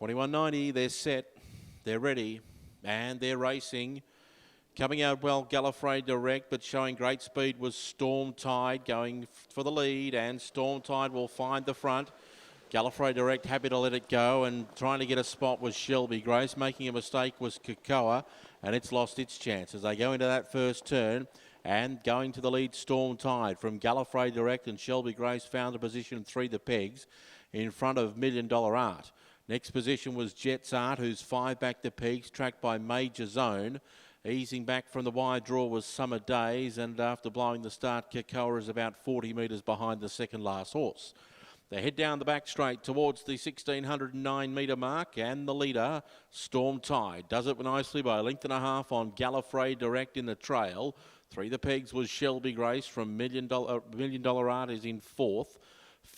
21.90, they're set, they're ready, and they're racing. Coming out well, Gallifrey Direct, but showing great speed was Storm Tide going for the lead, and Storm Tide will find the front. Gallifrey Direct happy to let it go, and trying to get a spot was Shelby Grace. Making a mistake was Cocoa, and it's lost its chance as they go into that first turn. And going to the lead, Storm Tide from Gallifrey Direct, and Shelby Grace found a position 3 the pegs in front of $1 Million Art. Next position was Jets Art, who's 5 back the pegs, tracked by Major Zone. Easing back from the wide draw was Summer Days, and after blowing the start, Cocoa is about 40 metres behind the second last horse. They head down the back straight towards the 1,609 metre mark, and the leader, Storm Tide, does it nicely by a length and a half on Gallifrey Direct in the trail. 3 the pegs was Shelby Grace from Million Dollar Art is in 4th.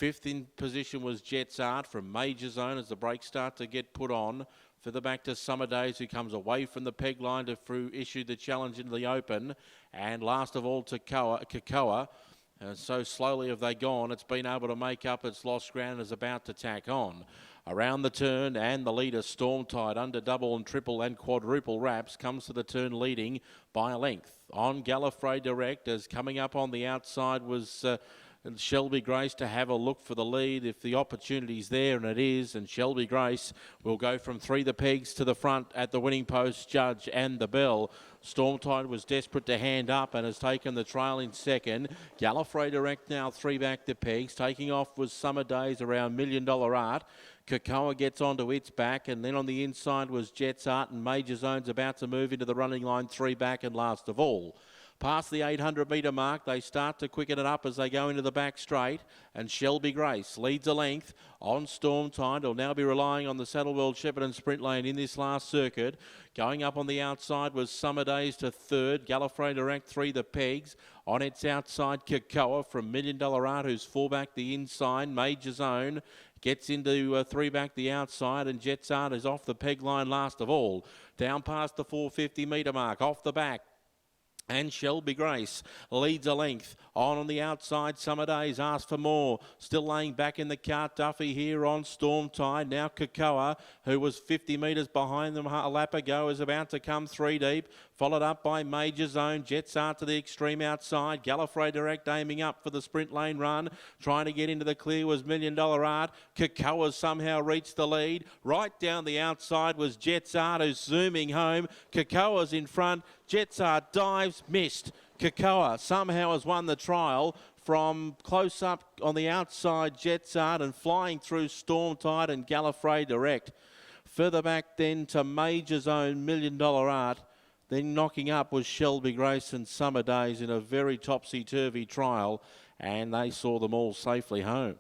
5th in position was Jets Art from Major Zone as the brakes start to get put on. Further back to Summer Days, who comes away from the peg line to issue the challenge into the open. And last of all, Cocoa. So slowly have they gone. It's been able to make up its lost ground and is about to tack on. Around the turn, and the leader, Storm Tide, under double and triple and quadruple wraps, comes to the turn leading by a length. On Gallifrey Direct, as coming up on the outside was Shelby Grace to have a look for the lead if the opportunity's there, and it is, and Shelby Grace will go from 3 the pegs to the front at the winning post, Judge and the Bell. Storm Tide was desperate to hand up and has taken the trail in second. Gallifrey Direct now 3 back the pegs. Taking off was Summer Days around $1 Million Art. Cocoa gets onto its back, and then on the inside was Jets Art, and Major Zone's about to move into the running line, 3 back and last of all. Past the 800 metre mark, they start to quicken it up as they go into the back straight, and Shelby Grace leads a length on Storm Tide. Will now be relying on the Saddle World Shepparton Sprint Lane in this last circuit. Going up on the outside was Summer Days to 3rd. Gallifrey Direct 3 the pegs. On its outside, Cocoa from $1 Million Art, who's 4 back the inside. Major Zone gets into 3 back the outside, and Jets Art is off the peg line last of all. Down past the 450 metre mark, off the back. And Shelby Grace leads a length. On the outside, Summer Days asked for more. Still laying back in the cart, Duffy here on Storm Tide. Now Cocoa, who was 50 metres behind them a lap ago, is about to come 3 deep. Followed up by Major Zone. Jets Art to the extreme outside. Gallifrey Direct aiming up for the sprint lane run. Trying to get into the clear was $1 Million Art. Cocoa somehow reached the lead. Right down the outside was Jets Art, who's zooming home. Cocoa's in front. Jets Art dives, missed. Cocoa somehow has won the trial from close up on the outside, Jets Art, and flying through Storm Tide and Gallifrey Direct. Further back then to Major Zone, $1 Million Art. Then knocking up was Shelby Grace and Summer Days in a very topsy-turvy trial, and they saw them all safely home.